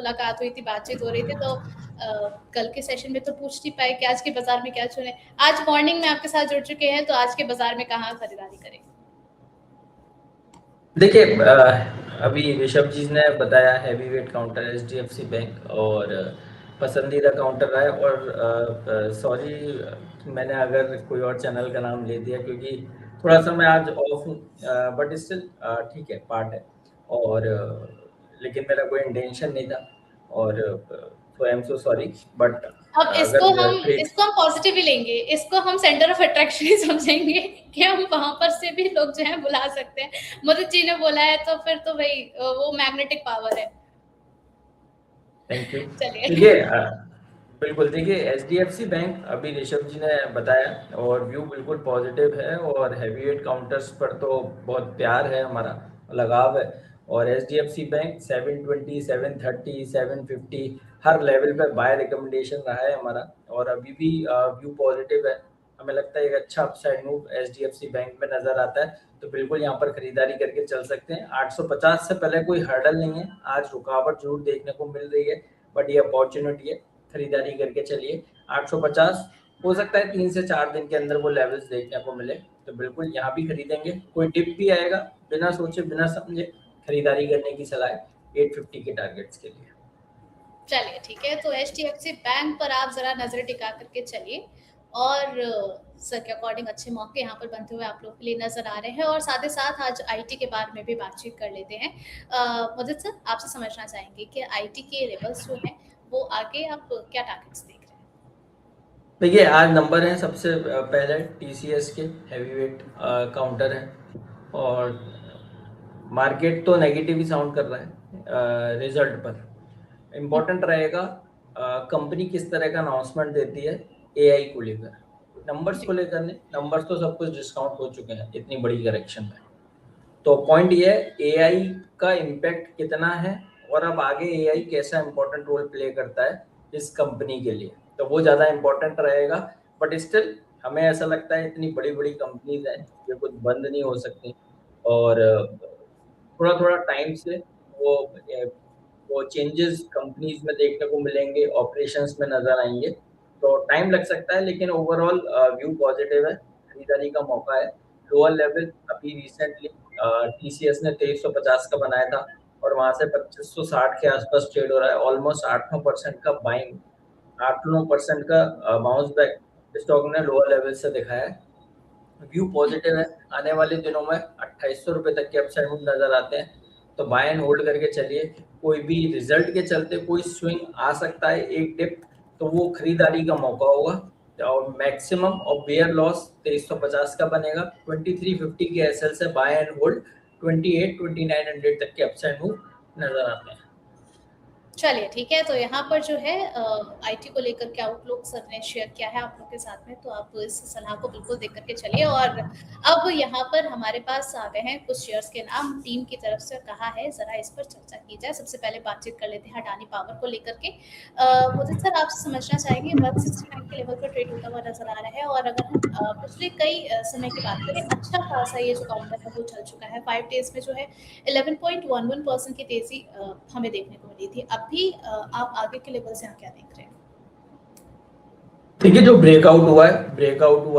मुलाकात हुई थी, बातचीत हो रही थी, तो कल के सेशन में तो पूछ नहीं पाए कि आज के बाजार में क्या चुने। आज मॉर्निंग में आपके साथ जुड़ चुके हैं, तो आज के बाजार में कहाँ खरीदारी करें? देखिए, अभी ऋषभ जी ने बताया heavy weight counter HDFC bank और पसंदीदा काउंटर रहा है। और सॉरी, मैंने अगर कोई और चैनल का नाम ले दिया क्योंकि थोड़ा सा मैं आज ऑफ हूँ, बट स्टिल ठीक है, पार्ट है। और लेकिन मेरा कोई इंटेंशन नहीं था, और so I am so sorry, but अब अगर ट्रेड इसको हम पॉजिटिव ही लेंगे, इसको हम सेंटर ऑफ अट्रैक्शन ही समझेंगे कि हम वहां पर से भी लोग जो है बुला सकते हैं। मोदी जी ने बोला है तो फिर तो भाई वो मैग्नेटिक पावर है। Thank you. चलिए। देखिए, बिल्कुल, देखिए एचडीएफसी बैंक अभी ऋषभ जी ने बताया और व्यू बिल्कुल पॉजिटिव है, और हैवी वेट काउंटर्स पर तो बहुत प्यार है, हमारा लगाव है। और एचडीएफसी बैंक 720, 730, 750 हर लेवल पर बाय रिकमेंडेशन रहा है हमारा, और अभी भी व्यू पॉजिटिव है। हमें लगता है एक अच्छा अपसाइड मूव एचडीएफसी बैंक में नजर आता है, तो बिल्कुल यहाँ पर खरीदारी करके चल सकते हैं। 850 से पहले कोई हर्डल नहीं है, आज रुकावट जरूर देखने को मिल रही है, बट ये अपॉर्चुनिटी है, खरीदारी करके चलिए। 850 हो सकता है 3 से 4 दिन के अंदर वो लेवल्स देखने को मिले, तो बिल्कुल यहाँ भी खरीदेंगे। कोई डिप भी आएगा, बिना सोचे बिना समझे खरीदारी करने की सलाह है 850 के टारगेट्स के लिए। चलिए ठीक है, तो एचडीएफसी बैंक पर आप जरा नजर टिका करके चलिए, और सर के अकॉर्डिंग अच्छे मौके यहाँ पर बनते हुए आप लोग के लिए नजर आ रहे हैं। और साथ ही साथ आज आईटी के बारे में भी बातचीत कर लेते हैं। मुझे सर आपसे समझना चाहेंगे कि आईटी के लेवल्स जो हैं वो आगे आप क्या टारगेट्स देख रहे हैं? देखिए, आज नंबर है सबसे पहले टीसीएस के हैवी वेट काउंटर है, और मार्केट तो नेगेटिव ही साउंड कर रहा है रिजल्ट पर। इम्पोर्टेंट रहेगा कंपनी किस तरह का अनाउंसमेंट देती है एआई को लेकर, नंबर्स को लेकर नहीं। नंबर्स तो सब कुछ डिस्काउंट हो चुके हैं इतनी बड़ी करेक्शन में। तो पॉइंट ये है एआई का इम्पैक्ट कितना है, और अब आगे एआई कैसा इम्पोर्टेंट रोल प्ले करता है इस कंपनी के लिए, तो वो ज़्यादा इम्पोर्टेंट रहेगा। बट स्टिल हमें ऐसा लगता है इतनी बड़ी बड़ी कंपनीज हैं, ये कुछ बंद नहीं हो सकती, और थोड़ा थोड़ा टाइम से वो वो चेंजेस कंपनीज में देखने को मिलेंगे, ऑपरेशंस में नजर आएंगे। तो टाइम लग सकता है, लेकिन ओवरऑल व्यू पॉजिटिव है, खरीदारी का मौका है। लोअर लेवल अभी रिसेंटली टीसीएस ने 2350 का बनाया था, और वहां से 2560 के आसपास ट्रेड हो रहा है। ऑलमोस्ट 8-9% का बाइंग, 8-9% का बाउंस बैक स्टॉक ने लोअर लेवल से दिखाया है। व्यू पॉजिटिव है, आने वाले दिनों में 2800 रुपए तक के अपसाइड मूव नजर आते हैं, तो बाय एंड होल्ड करके चलिए। कोई भी रिजल्ट के चलते कोई स्विंग आ सकता है, एक डिप, तो वो खरीदारी का मौका होगा। और मैक्सिमम और बेयर लॉस 2350 का बनेगा। 2350 के एसएल से बाय एंड होल्ड 28-2900 तक के अपसाइड मूव नजर आते हैं। चलिए ठीक है, तो यहाँ पर जो है आईटी को लेकर के आउटलुक सर ने शेयर किया है आप लोग के साथ में, तो आप इस सलाह को बिल्कुल देख करके चलिए। और अब यहाँ पर हमारे पास आ गए हैं कुछ शेयर्स के नाम, टीम की तरफ से कहा है जरा इस पर चर्चा की जाए। सबसे पहले बातचीत कर लेते हैं अडानी पावर को लेकर के। मुझे सर आपसे समझना चाहेंगे 169 के लेवल पर ट्रेड होता हुआ नजर आ रहा है, और अगर हम पिछले कई समय की बात करें, अच्छा खासा ये जो काउंटर है वो चल चुका है। 5 डेज में जो है 11.11% की तेजी हमें देखने को मिली थी। अब भी आप आगे के लेवल से क्या देख रहे हैं? देखिए, जो ब्रेकआउट हुआ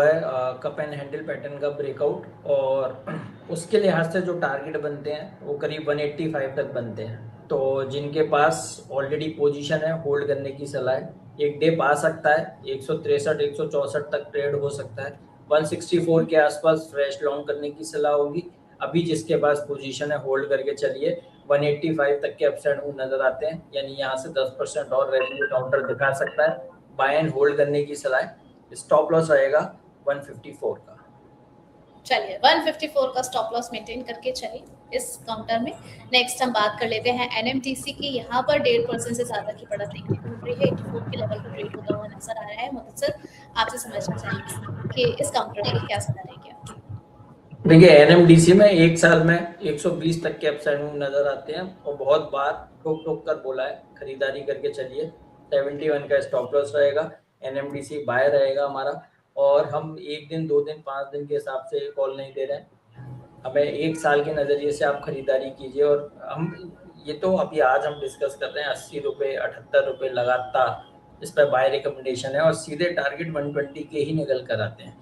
है कप एंड हैंडल पैटर्न का ब्रेकआउट, और उसके लिहाज से जो टारगेट बनते हैं वो करीब 185 तक बनते हैं। तो जिनके पास ऑलरेडी पोजीशन है, होल्ड करने की सलाह है। एक डे आ सकता है 163, 164 तक ट्रेड हो सकता है। 164 के आसपास फ्रेश लॉन्ग करने की सलाह होगी। अभी जिसके पास पोजीशन है होल्ड करके चलिए। 185 तक के अपसाइड मूव नजर आते हैं, यानी यहाँ से 10% और रेवेन्यू काउंटर दिखा सकता है। बाय एंड होल्ड करने की सलाह है। स्टॉप लॉस रहेगा 154 का। चलिए 154 का स्टॉप लॉस मेंटेन करके चलिए इस काउंटर में। नेक्स्ट हम बात कर लेते हैं एनएमटीसी की। यहाँ पर 1.5% से ज्यादा की बढ़त देखने को मिल रही है, 84 के लेवल पर ट्रेड होता हुआ नजर आ रहा है। मोदी सर आपसे समझना चाहेंगे कि इस काउंटर पर क्या सलाह रहेगी आपकी? देखिए, एनएमडीसी में एक साल में 120 तक के अपसाइड मूव नजर आते हैं, और बहुत बार ठोक ठोक कर बोला है खरीदारी करके चलिए। 71 का स्टॉप लॉस रहेगा। एनएमडीसी बाय रहेगा हमारा, और हम 1 दिन 2 दिन 5 दिन के हिसाब से कॉल नहीं दे रहे हैं। हमें 1 साल के नज़रिए से आप खरीदारी कीजिए। और हम ये तो अभी आज हम डिस्कस कर रहे हैं 80 रुपये 78 रुपये लगातार इस पर बाय रिकमेंडेशन है और सीधे टारगेट 120 के ही निकल कर आते हैं।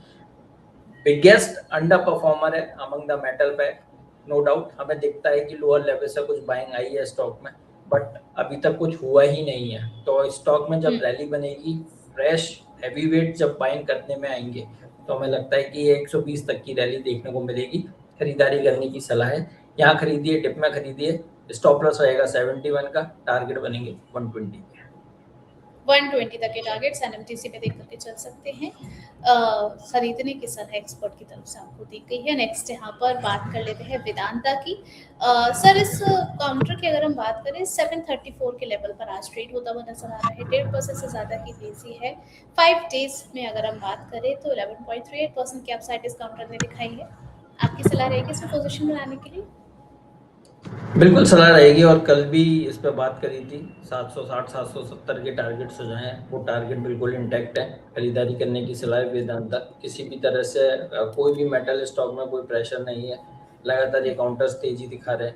बिगेस्ट अंडर परफॉर्मर है among the metal pack, no doubt. हमें दिखता है कि लोअर लेवल से कुछ बाइंग आई है स्टॉक में, बट अभी तक कुछ हुआ ही नहीं है। तो स्टॉक में जब रैली बनेगी, फ्रेश हैवी वेट जब बाइंग करने में आएंगे, तो हमें लगता है कि 120 तक की रैली देखने को मिलेगी। खरीदारी करने की सलाह है, यहाँ खरीदिए, डिप में खरीदिए। स्टॉप लॉस रहेगा 71 का, टारगेट बनेंगे 120 के। 120 तक के टारगेट्स एनएमटीसी में देख करके चल सकते हैं। खरीदने की सलाह एक्सपर्ट की तरफ से आपको दी गई है। नेक्स्ट यहाँ पर बात कर लेते हैं वेदांता की। सर इस काउंटर की अगर हम बात करें 734 के लेवल पर आज ट्रेड होता हुआ नजर आ रहा है। 1.5% से ज्यादा की तेजी है। 5 डेज में अगर हम बात करें तो 11.38% की अपसाइड इस काउंटर ने दिखाई है। आपकी सलाह रहेगी इसमें पोजीशन बनाने के लिए? बिल्कुल सलाह रहेगी, और कल भी इस पे बात करी थी। 760 770 के टारगेट्स हो जाए, वो टारगेट बिल्कुल इंटैक्ट है। खरीदारी करने की सलाह है वेदांता। किसी भी तरह से कोई भी मेटल स्टॉक में कोई प्रेशर नहीं है, लगातार ये काउंटर्स तेजी दिखा रहे हैं।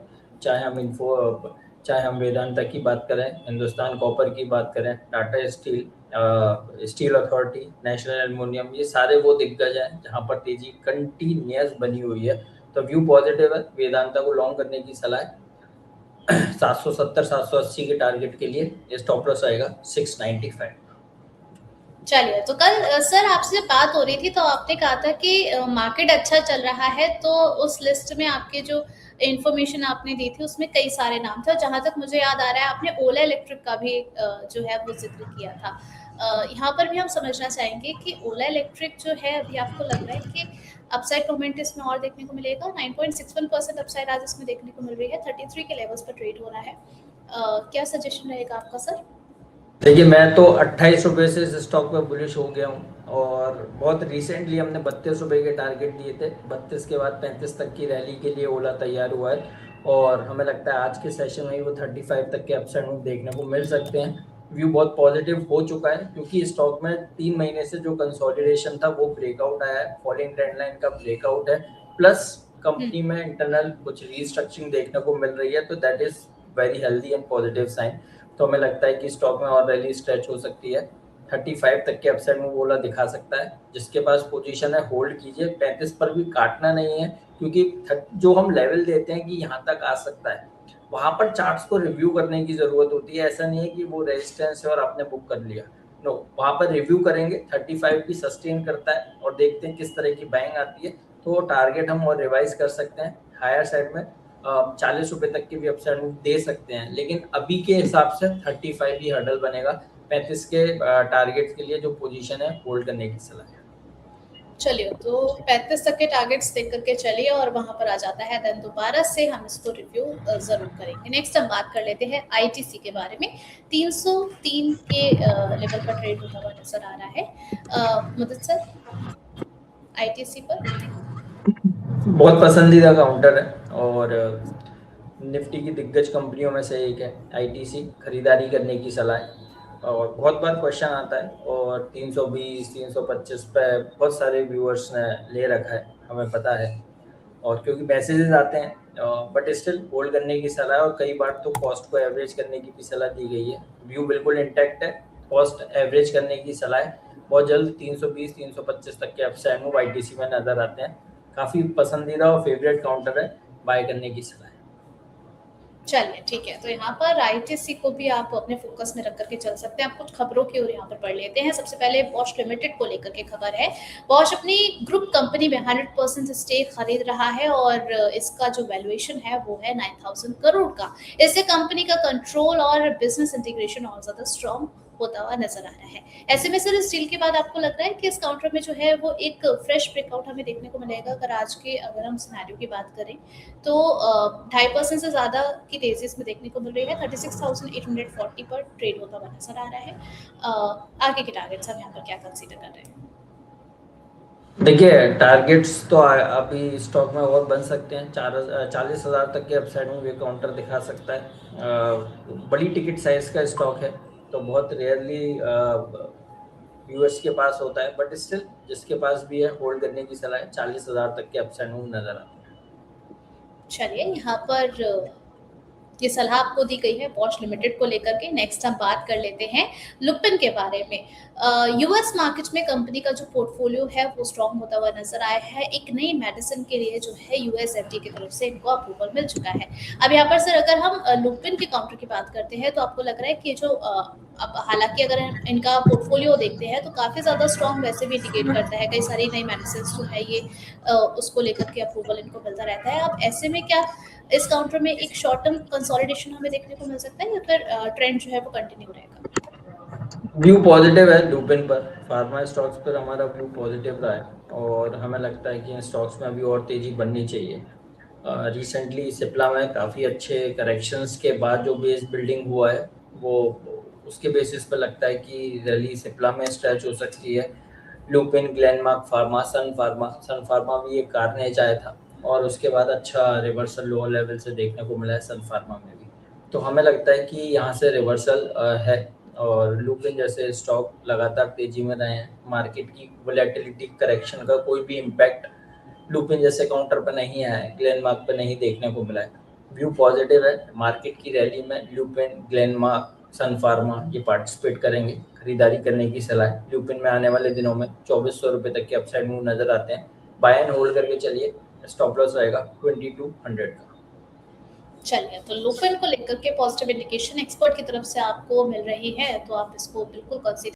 चाहे हम वेदांता की बात करें, हिंदुस्तान कॉपर की बात करें, Tata steel, steel authority, national aluminium, ये सारे वो दिग्गज हैं जहाँ पर तेजी कंटिन्यूस बनी हुई है। तो व्यू पॉजिटिव है, वेदांता को लॉन्ग करने की सलाह है। 770 780 के टारगेट के लिए स्टॉप लॉस आएगा 695। चलिए, तो कल सर आपसे बात हो रही थी तो आपने कहा था कि मार्केट अच्छा चल रहा है, तो उस लिस्ट में आपके जो इन्फॉर्मेशन आपने दी थी उसमें कई सारे नाम थे। जहां तक मुझे याद आ रहा है आपने ओला इलेक्ट्रिक का भी जो है वो जिक्र किया था। यहाँ पर भी हम समझना चाहेंगे कि ओला इलेक्ट्रिक जो है अभी आपको लग रहा है कि अपसाइड मोमेंट इसमें और देखने को मिलेगा। 9.61% अपसाइड आज इसमें देखने को मिल रही है। 33 के लेवल्स पर ट्रेड हो रहा है। क्या सजेशन रहेगा आपका सर? देखिए, मैं तो 28 रुपये से इस स्टॉक पे बुलिश हो गया हूँ, और बहुत रिसेंटली हमने 32 रुपये के टारगेट दिए थे। 32 के बाद 35 तक की रैली के लिए ओला तैयार हुआ है, और हमें लगता है आज के सेशन में ही वो 35 तक के अपसाइड मूव देखने को मिल सकते हैं। व्यू बहुत पॉजिटिव हो चुका है, क्योंकि स्टॉक में 3 महीने से जो कंसोलिडेशन था वो ब्रेकआउट आया है, फॉलिंग ट्रेंड लाइन का ब्रेकआउट है, प्लस कंपनी में इंटरनल कुछ रीस्ट्रक्चरिंग देखने को मिल रही है। तो that is very healthy and positive sign. तो हमें लगता है कि स्टॉक में और रैली स्ट्रेच हो सकती है। 35 तक के अपसाइड में ओला दिखा सकता है। जिसके पास पोजीशन है होल्ड कीजिए, 35 पर भी काटना नहीं है, क्योंकि जो हम लेवल देते हैं कि यहाँ तक आ सकता है, वहां पर चार्ट्स को रिव्यू करने की जरूरत होती है। ऐसा नहीं है कि वो रेजिस्टेंस है और आपने बुक कर लिया, नो, वहां पर रिव्यू करेंगे। 35 भी सस्टेन करता है और देखते हैं किस तरह की बाइंग आती है, तो टारगेट हम और रिवाइज कर सकते हैं। हायर साइड में 40 रुपए तक की भी अपसाइड मूव दे सकते हैं, लेकिन अभी के हिसाब से 35 ही हर्डल बनेगा। 35 के टारगेट के लिए जो पोजीशन है होल्ड करने की सलाह है। चलिए, तो 35 तक के टारगेट्स देख करके चलिए और वहां पर आ जाता है, देन दोबारा से हम इसको रिव्यू जरूर करेंगे। नेक्स्ट हम बात कर लेते हैं आईटीसी के बारे में। 303 के लेवल पर ट्रेड होता हुआ नजर आ रहा है। मदद सर आईटीसी पर? बहुत पसंदीदा काउंटर है, और निफ्टी की दिग्गज कंपनियों में से एक है आईटीसी। खरीदारी करने की सलाह है, और बहुत बार क्वेश्चन आता है, और 320 325 पे बहुत सारे व्यूअर्स ने ले रखा है, हमें पता है, और क्योंकि मैसेजेस आते हैं, बट स्टिल होल्ड करने की सलाह है। और कई बार तो कॉस्ट को एवरेज करने की भी सलाह दी गई है। व्यू बिल्कुल इंटैक्ट है, कॉस्ट एवरेज करने की सलाह है। बहुत जल्द 320 325 तक के अपसाइड मूव आईटीसी में नजर आते हैं। काफी पसंदीदा और फेवरेट काउंटर है, बाय करने की सलाह है। चलिए, ठीक है, तो यहाँ पर आईटीसी को भी आप अपने फोकस में रख करके चल सकते हैं। आप कुछ खबरों की ओर यहाँ पर पढ़ लेते हैं। सबसे पहले बॉश लिमिटेड को लेकर के खबर है। बॉश अपनी ग्रुप कंपनी में 100% स्टेक खरीद रहा है, और इसका जो वैल्यूएशन है वो है 9000 करोड़ का। इससे कंपनी का कंट्रोल और बिजनेस इंटीग्रेशन और ज्यादा स्ट्रॉन्ग होता हुआ नजर आ रहा है। ऐसे में सर इस डील के बाद आपको लग रहा है कि इस काउंटर में जो है वो एक फ्रेश ब्रेकआउट हमें देखने को मिलेगा? अगर हम सिनेरियो की बात करें तो 2.5% से ज़्यादा की तेजी इसमें देखने को मिल रही है। 36,840 पर ट्रेड होता हुआ नजर आ रहा है। आगे के टारगेट्स हम यहाँ पर क्या कंसीडर कर रहे हैं? देखिए, टारगेट्स तो अभी स्टॉक में और बन सकते हैं। 40,000 तक के अपसाइड में भी काउंटर दिखा सकता है। बड़ी टिकट साइज का स्टॉक है, तो बहुत रेयरली यूएस के पास होता है, बट स्टिल जिसके पास भी है होल्ड करने की सलाह है। 40,000 तक के अपसाइड में नजर आते हैं। चलिए, यहाँ पर ये सलाह आपको दी गई है बॉश लिमिटेड को लेकर के। नेक्स्ट हम बात कर लेते हैं लुपिन के बारे में। यूएस मार्केट में कंपनी का जो पोर्टफोलियो है वो स्ट्रॉन्ग होता हुआ नज़र आया है। एक नई मेडिसिन के लिए जो है यूएस एफडीए की तरफ से इनको अप्रूवल मिल चुका है। अब यहाँ पर सर अगर हम लुपिन के काउंटर की बात करते हैं तो आपको लग रहा है कि जो अब हालाँकि अगर हम इनका पोर्टफोलियो देखते हैं तो काफ़ी ज़्यादा स्ट्रॉन्ग वैसे भी इंडिकेट करता है। कई सारी नई मेडिसिन्स जो है ये उसको लेकर के अप्रूवल इनको मिलता रहता है। अब ऐसे में क्या इस काउंटर में एक शॉर्ट टर्म कंसोलिडेशन हमें देखने को मिल सकता है या फिर ट्रेंड जो है वो कंटिन्यू रहेगा? व्यू पॉजिटिव है लुपिन पर, फार्मा स्टॉक्स पर हमारा व्यू पॉजिटिव रहा है और हमें लगता है कि इन स्टॉक्स में अभी और तेज़ी बढ़नी चाहिए। रिसेंटली सिप्ला में काफ़ी अच्छे करेक्शंस के बाद जो बेस बिल्डिंग हुआ है वो उसके बेसिस पर लगता है कि रैली सिप्ला में स्ट्रेच हो सकती है। लुपिन, ग्लेनमार्क फार्मा, सन फार्मा भी एक कार्नेज आया था और उसके बाद अच्छा रिवर्सल लोअर लेवल से देखने को मिला है सन फार्मा में भी। तो हमें लगता है कि यहाँ से रिवर्सल है और लुपिन जैसे स्टॉक लगातार तेजी में रहे हैं। मार्केट की वोलेटिलिटी करेक्शन का कोई भी इम्पैक्ट लुपिन जैसे काउंटर पर नहीं आया है, ग्लेनमार्क पर नहीं देखने को मिला है। व्यू पॉजिटिव है। मार्केट की रैली में लुपिन, ग्लेनमार्क, सन फार्मा ये पार्टिसिपेट करेंगे। खरीदारी करने की सलाह है। लुपिन में आने वाले दिनों में 2400 रुपये तक के अपसाइड मूव नजर आते हैं। बाय एंड होल्ड करके चलिए। स्टॉप लॉस रहेगा 2200 का। चलिए, तो लुपिन को लेकर के पॉजिटिव इंडिकेशन एक्सपर्ट की तरफ से आपको मिल रही है, तो आप इसको बिल्कुल कंसीडर